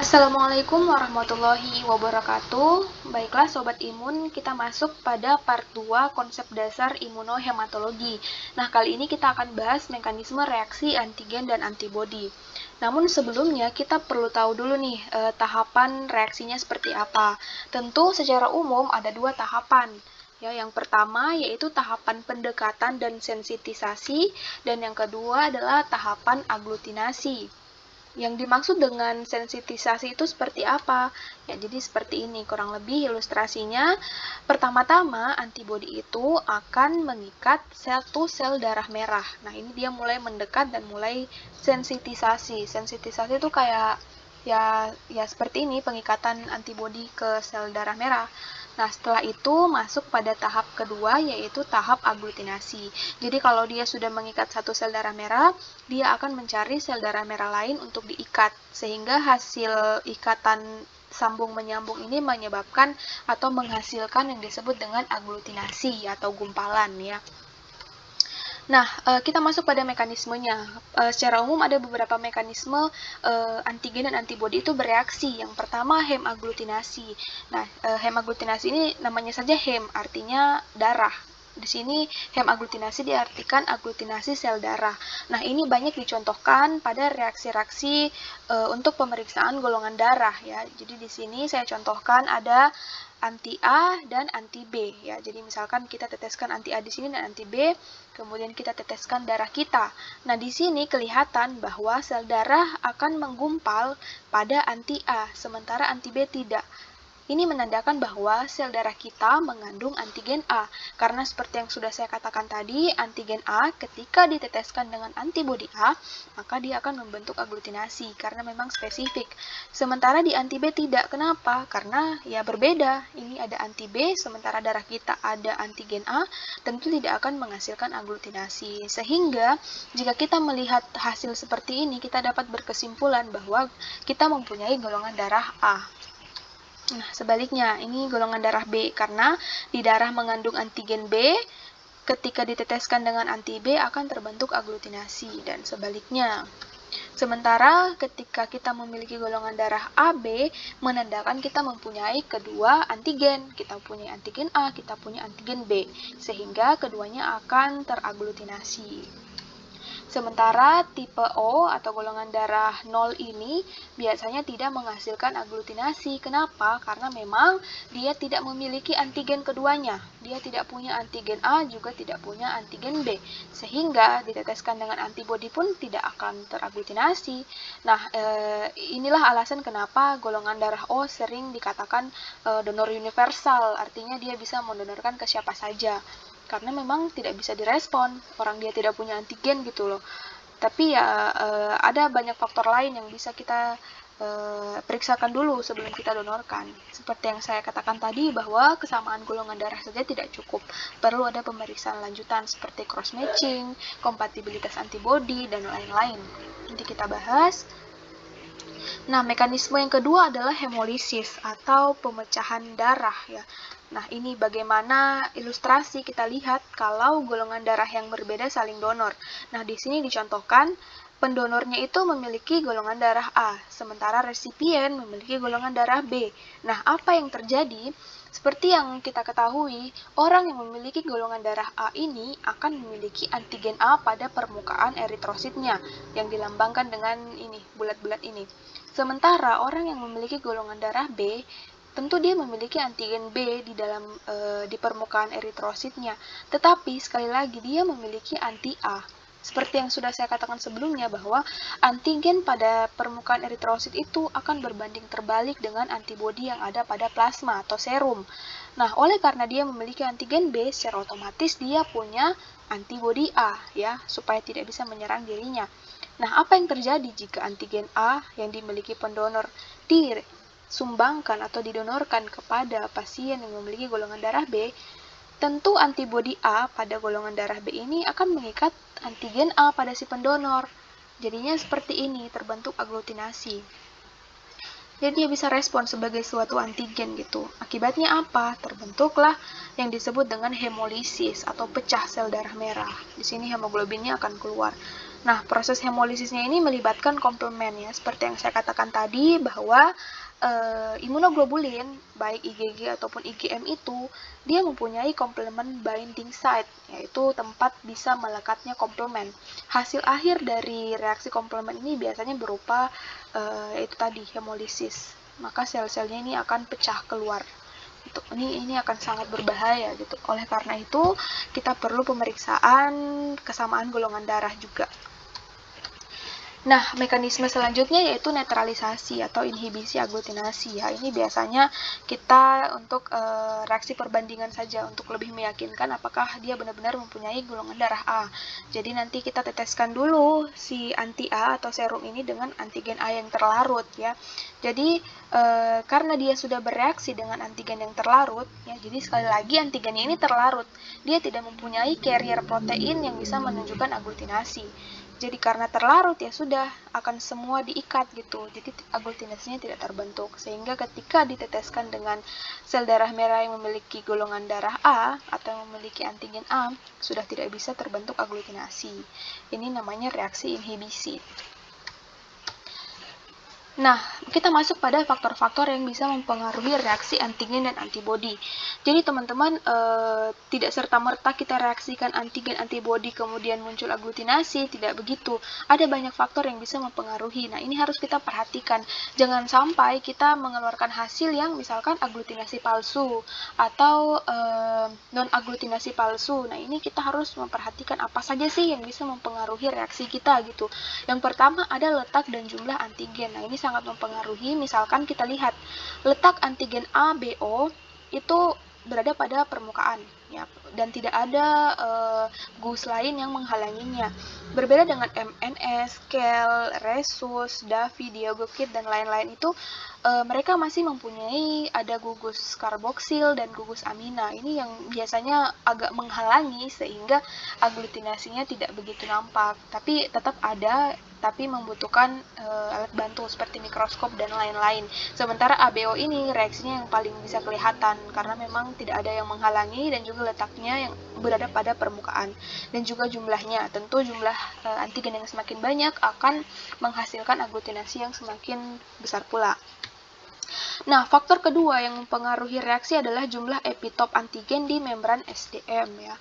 Assalamualaikum warahmatullahi wabarakatuh. Baiklah Sobat Imun, kita masuk pada part 2 konsep dasar imunohematologi. Nah, kali ini kita akan bahas mekanisme reaksi antigen dan antibodi. Namun sebelumnya kita perlu tahu dulu nih, tahapan reaksinya seperti apa. Tentu secara umum ada dua tahapan. Ya, yang pertama yaitu tahapan pendekatan dan sensitisasi, dan yang kedua adalah tahapan aglutinasi. Yang dimaksud dengan sensitisasi itu seperti apa? Ya, jadi seperti ini kurang lebih ilustrasinya. Pertama-tama, antibodi itu akan mengikat satu sel darah merah. Nah, ini dia mulai mendekat dan mulai sensitisasi. Sensitisasi itu kayak ya seperti ini pengikatan antibodi ke sel darah merah. Nah, setelah itu masuk pada tahap kedua, yaitu tahap aglutinasi. Jadi kalau dia sudah mengikat satu sel darah merah, dia akan mencari sel darah merah lain untuk diikat, sehingga hasil ikatan sambung menyambung ini menyebabkan atau menghasilkan yang disebut dengan aglutinasi atau gumpalan ya. Nah, kita masuk pada mekanismenya. Secara umum ada beberapa mekanisme antigen dan antibodi itu bereaksi. Yang pertama hemaglutinasi. Nah, hemaglutinasi ini namanya saja hem, artinya darah. Di sini hemaglutinasi diartikan aglutinasi sel darah. Nah, ini banyak dicontohkan pada reaksi-reaksi untuk pemeriksaan golongan darah ya. Jadi di sini saya contohkan ada anti A dan anti B ya. Jadi misalkan kita teteskan anti A di sini dan anti B, kemudian kita teteskan darah kita. Nah, di sini kelihatan bahwa sel darah akan menggumpal pada anti A, sementara anti B tidak. Ini menandakan bahwa sel darah kita mengandung antigen A, karena seperti yang sudah saya katakan tadi, antigen A ketika diteteskan dengan antibodi A, maka dia akan membentuk aglutinasi, karena memang spesifik. Sementara di anti B tidak. Kenapa? Karena ya berbeda. Ini ada anti B, sementara darah kita ada antigen A, tentu tidak akan menghasilkan aglutinasi. Sehingga, jika kita melihat hasil seperti ini, kita dapat berkesimpulan bahwa kita mempunyai golongan darah A. Nah, sebaliknya, ini golongan darah B, karena di darah mengandung antigen B, ketika diteteskan dengan anti B akan terbentuk aglutinasi, dan sebaliknya. Sementara ketika kita memiliki golongan darah AB, menandakan kita mempunyai kedua antigen. Kita punya antigen A, kita punya antigen B, sehingga keduanya akan teraglutinasi. Sementara tipe O atau golongan darah 0 ini biasanya tidak menghasilkan aglutinasi. Kenapa? Karena memang dia tidak memiliki antigen keduanya. Dia tidak punya antigen A, juga tidak punya antigen B. Sehingga diteteskan dengan antibodi pun tidak akan teraglutinasi. Nah, inilah alasan kenapa golongan darah O sering dikatakan donor universal. Artinya dia bisa mendonorkan ke siapa saja. Karena memang tidak bisa direspon, orang dia tidak punya antigen gitu loh. Tapi ya ada banyak faktor lain yang bisa kita periksakan dulu sebelum kita donorkan. Seperti yang saya katakan tadi, bahwa kesamaan golongan darah saja tidak cukup. Perlu ada pemeriksaan lanjutan seperti cross matching, kompatibilitas antibodi, dan lain-lain. Nanti kita bahas. Nah, mekanisme yang kedua adalah hemolisis atau pemecahan darah ya. Nah, ini bagaimana ilustrasi kita lihat kalau golongan darah yang berbeda saling donor. Nah, di sini dicontohkan pendonornya itu memiliki golongan darah A, sementara resipien memiliki golongan darah B. Nah, apa yang terjadi? Seperti yang kita ketahui, orang yang memiliki golongan darah A ini akan memiliki antigen A pada permukaan eritrositnya, yang dilambangkan dengan ini, bulat-bulat ini. Sementara orang yang memiliki golongan darah B, tentu dia memiliki antigen B di permukaan eritrositnya, tetapi sekali lagi dia memiliki anti A. Seperti yang sudah saya katakan sebelumnya, bahwa antigen pada permukaan eritrosit itu akan berbanding terbalik dengan antibodi yang ada pada plasma atau serum. Nah, oleh karena dia memiliki antigen B, secara otomatis dia punya antibodi A ya, supaya tidak bisa menyerang dirinya. Nah, apa yang terjadi jika antigen A yang dimiliki pendonor disumbangkan atau didonorkan kepada pasien yang memiliki golongan darah B? Tentu antibodi A pada golongan darah B ini akan mengikat antigen A pada si pendonor. Jadinya seperti ini, terbentuk aglutinasi. Jadi dia bisa respon sebagai suatu antigen gitu. Akibatnya apa? Terbentuklah yang disebut dengan hemolisis atau pecah sel darah merah. Di sini hemoglobinnya akan keluar. Nah, proses hemolisisnya ini melibatkan komplement ya, seperti yang saya katakan tadi bahwa imunoglobulin, baik IgG ataupun IgM itu, dia mempunyai komplement binding site, yaitu tempat bisa melekatnya komplement. Hasil akhir dari reaksi komplement ini biasanya berupa itu tadi, hemolisis. Maka sel-selnya ini akan pecah keluar. Ini akan sangat berbahaya gitu. Oleh karena itu, kita perlu pemeriksaan kesamaan golongan darah juga. Nah, mekanisme selanjutnya yaitu netralisasi atau inhibisi aglutinasi ya. Ini biasanya kita untuk reaksi perbandingan saja untuk lebih meyakinkan apakah dia benar-benar mempunyai golongan darah A. Jadi nanti kita teteskan dulu si anti A atau serum ini dengan antigen A yang terlarut ya. Jadi karena dia sudah bereaksi dengan antigen yang terlarut ya, jadi sekali lagi antigennya ini terlarut. Dia tidak mempunyai carrier protein yang bisa menunjukkan aglutinasi. Jadi karena terlarut ya sudah akan semua diikat gitu. Jadi aglutinasinya tidak terbentuk. Sehingga ketika diteteskan dengan sel darah merah yang memiliki golongan darah A atau yang memiliki antigen A, sudah tidak bisa terbentuk aglutinasi. Ini namanya reaksi inhibisi. Nah, kita masuk pada faktor-faktor yang bisa mempengaruhi reaksi antigen dan antibodi. Jadi teman-teman tidak serta-merta kita reaksikan antigen antibodi kemudian muncul aglutinasi, tidak begitu. Ada banyak faktor yang bisa mempengaruhi. Nah, ini harus kita perhatikan. Jangan sampai kita mengeluarkan hasil yang misalkan aglutinasi palsu atau non-aglutinasi palsu. Nah, ini kita harus memperhatikan apa saja sih yang bisa mempengaruhi reaksi kita gitu. Yang pertama ada letak dan jumlah antigen. Nah, ini sangat mempengaruhi. Misalkan kita lihat letak antigen A, BO itu berada pada permukaan ya, dan tidak ada gus lain yang menghalanginya. Berbeda dengan MNS, Kel, Rhesus, Davi, Diogokit dan lain-lain itu mereka masih mempunyai ada gugus karboksil dan gugus amina. Ini yang biasanya agak menghalangi sehingga aglutinasinya tidak begitu nampak. Tapi tetap ada, tapi membutuhkan alat bantu seperti mikroskop dan lain-lain. Sementara ABO ini reaksinya yang paling bisa kelihatan karena memang tidak ada yang menghalangi dan juga letaknya yang berada pada permukaan. Dan juga jumlahnya, tentu jumlah antigen yang semakin banyak akan menghasilkan aglutinasi yang semakin besar pula. Nah, faktor kedua yang mempengaruhi reaksi adalah jumlah epitop antigen di membran SDM ya.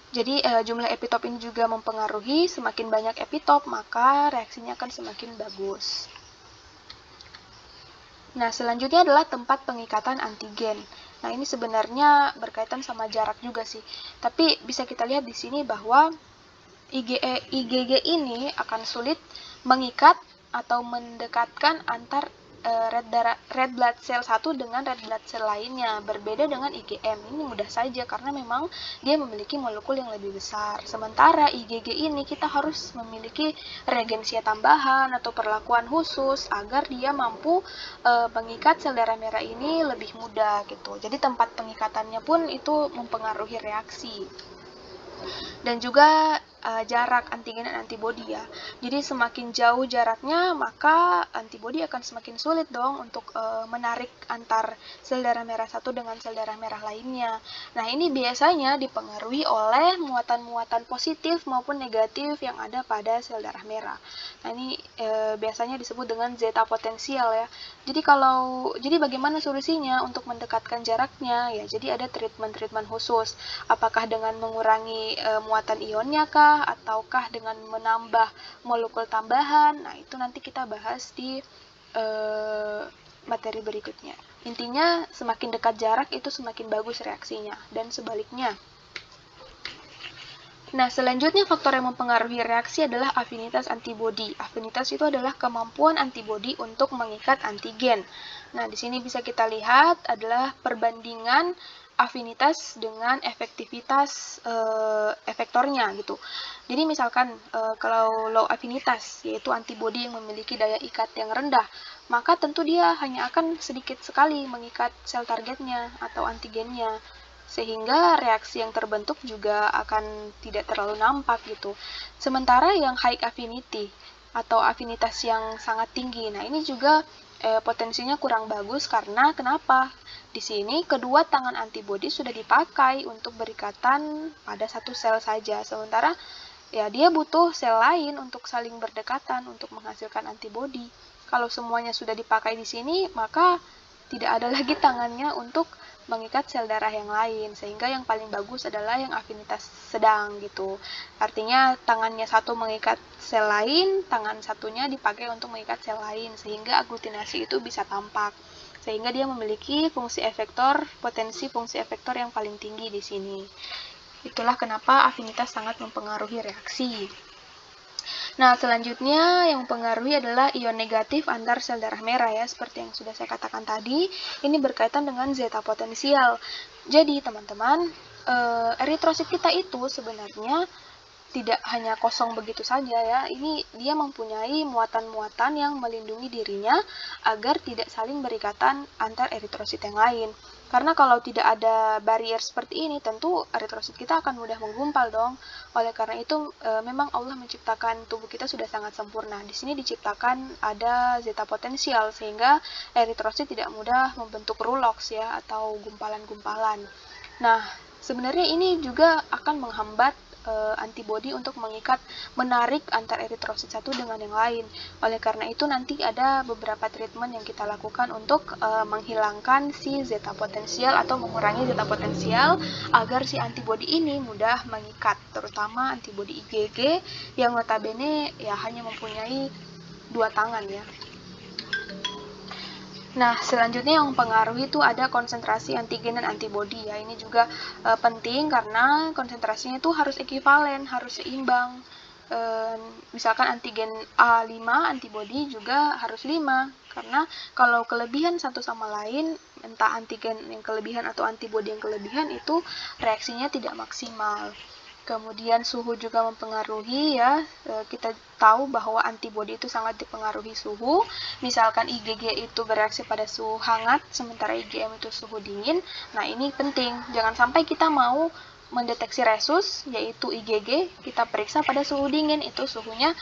Jadi jumlah epitop ini juga mempengaruhi, semakin banyak epitop maka reaksinya akan semakin bagus. Nah, selanjutnya adalah tempat pengikatan antigen. Nah, ini sebenarnya berkaitan sama jarak juga sih. Tapi bisa kita lihat di sini bahwa IgG ini akan sulit mengikat atau mendekatkan antar red blood cell 1 dengan red blood cell lainnya. Berbeda dengan IgM, ini mudah saja karena memang dia memiliki molekul yang lebih besar. Sementara IgG ini kita harus memiliki reagensia tambahan atau perlakuan khusus agar dia mampu mengikat sel darah merah ini lebih mudah gitu. Jadi tempat pengikatannya pun itu mempengaruhi reaksi. Dan juga jarak antigen dan antibodi ya. Jadi semakin jauh jaraknya, maka antibodi akan semakin sulit dong untuk menarik antar sel darah merah satu dengan sel darah merah lainnya. Nah, ini biasanya dipengaruhi oleh muatan-muatan positif maupun negatif yang ada pada sel darah merah. Nah, ini biasanya disebut dengan zeta potensial ya. Jadi bagaimana solusinya untuk mendekatkan jaraknya? Ya, jadi ada treatment-treatment khusus. Apakah dengan mengurangi muatan ionnya kah, ataukah dengan menambah molekul tambahan? Nah, itu nanti kita bahas di materi berikutnya. Intinya semakin dekat jarak itu semakin bagus reaksinya, dan sebaliknya. Nah, selanjutnya faktor yang mempengaruhi reaksi adalah afinitas antibodi. Afinitas itu adalah kemampuan antibodi untuk mengikat antigen. Nah, di sini bisa kita lihat adalah perbandingan afinitas dengan efektivitas efektornya gitu. Jadi misalkan kalau low afinitas, yaitu antibodi yang memiliki daya ikat yang rendah, maka tentu dia hanya akan sedikit sekali mengikat sel targetnya atau antigennya, sehingga reaksi yang terbentuk juga akan tidak terlalu nampak gitu. Sementara yang high affinity atau afinitas yang sangat tinggi, nah ini juga potensinya kurang bagus karena kenapa? Di sini kedua tangan antibodi sudah dipakai untuk berikatan pada satu sel saja, sementara ya dia butuh sel lain untuk saling berdekatan untuk menghasilkan antibodi. Kalau semuanya sudah dipakai di sini, maka tidak ada lagi tangannya untuk mengikat sel darah yang lain, sehingga yang paling bagus adalah yang afinitas sedang gitu. Artinya tangannya satu mengikat sel lain, tangan satunya dipakai untuk mengikat sel lain, sehingga aglutinasi itu bisa tampak. Sehingga dia memiliki fungsi efektor, potensi fungsi efektor yang paling tinggi di sini. Itulah kenapa afinitas sangat mempengaruhi reaksi. Nah, selanjutnya yang mempengaruhi adalah ion negatif antar sel darah merah ya, seperti yang sudah saya katakan tadi. Ini berkaitan dengan zeta potensial. Jadi, teman-teman, eritrosit kita itu sebenarnya tidak hanya kosong begitu saja ya, ini dia mempunyai muatan-muatan yang melindungi dirinya agar tidak saling berikatan antar eritrosit yang lain. Karena kalau tidak ada barrier seperti ini, tentu eritrosit kita akan mudah menggumpal dong. Oleh karena itu, memang Allah menciptakan tubuh kita sudah sangat sempurna. Di sini diciptakan ada zeta potensial, sehingga eritrosit tidak mudah membentuk rulox ya, atau gumpalan-gumpalan. Nah, sebenarnya ini juga akan menghambat antibodi untuk menarik antar eritrosit satu dengan yang lain. Oleh karena itu nanti ada beberapa treatment yang kita lakukan untuk menghilangkan si zeta potensial atau mengurangi zeta potensial agar si antibodi ini mudah mengikat, terutama antibodi IgG yang notabene ya hanya mempunyai 2 tangan ya. Nah, selanjutnya yang mempengaruhi itu ada konsentrasi antigen dan antibodi ya. Ini juga penting karena konsentrasinya itu harus ekivalen, harus seimbang. Misalkan antigen A5, antibodi juga harus 5. Karena kalau kelebihan satu sama lain, entah antigen yang kelebihan atau antibodi yang kelebihan, itu reaksinya tidak maksimal. Kemudian suhu juga mempengaruhi ya, kita tahu bahwa antibodi itu sangat dipengaruhi suhu. Misalkan IgG itu bereaksi pada suhu hangat, sementara IgM itu suhu dingin. Nah, ini penting, jangan sampai kita mau mendeteksi resus, yaitu IgG, kita periksa pada suhu dingin, itu suhunya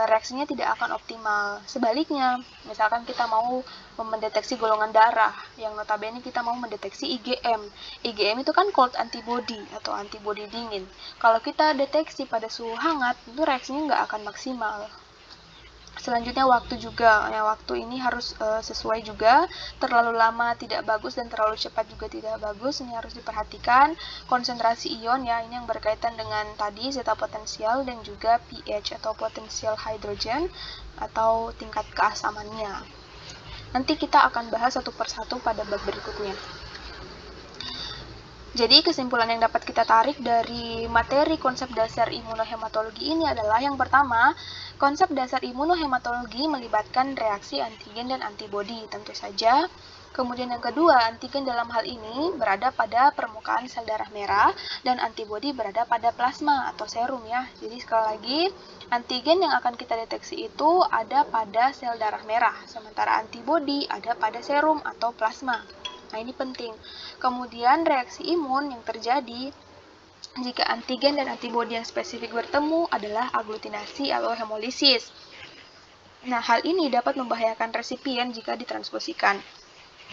reaksinya tidak akan optimal. Sebaliknya, misalkan kita mau mendeteksi golongan darah, yang notabene kita mau mendeteksi IgM. IgM itu kan cold antibody atau antibodi dingin. Kalau kita deteksi pada suhu hangat, itu reaksinya nggak akan maksimal. Selanjutnya waktu juga, ya waktu ini harus sesuai juga, terlalu lama tidak bagus dan terlalu cepat juga tidak bagus, ini harus diperhatikan. Konsentrasi ion ya, ini yang berkaitan dengan tadi zeta potensial dan juga pH atau potensial hidrogen atau tingkat keasamannya. Nanti kita akan bahas satu persatu pada bab berikutnya. Jadi kesimpulan yang dapat kita tarik dari materi konsep dasar imunohematologi ini adalah yang pertama, konsep dasar imunohematologi melibatkan reaksi antigen dan antibodi tentu saja. Kemudian yang kedua, antigen dalam hal ini berada pada permukaan sel darah merah dan antibodi berada pada plasma atau serum ya. Jadi sekali lagi, antigen yang akan kita deteksi itu ada pada sel darah merah, sementara antibodi ada pada serum atau plasma. Nah, ini penting. Kemudian reaksi imun yang terjadi jika antigen dan antibodi yang spesifik bertemu adalah aglutinasi atau hemolisis. Nah, hal ini dapat membahayakan resipien jika ditransfusikan.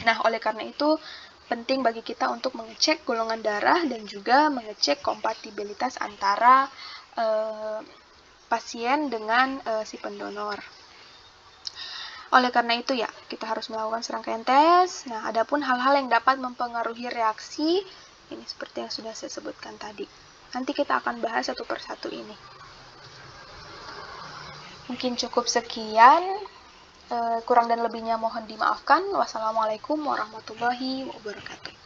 Nah, oleh karena itu penting bagi kita untuk mengecek golongan darah dan juga mengecek kompatibilitas antara pasien dengan si pendonor. Oleh karena itu ya, kita harus melakukan serangkaian tes. Nah, adapun hal-hal yang dapat mempengaruhi reaksi, ini seperti yang sudah saya sebutkan tadi. Nanti kita akan bahas satu persatu ini. Mungkin cukup sekian, kurang dan lebihnya mohon dimaafkan. Wassalamualaikum warahmatullahi wabarakatuh.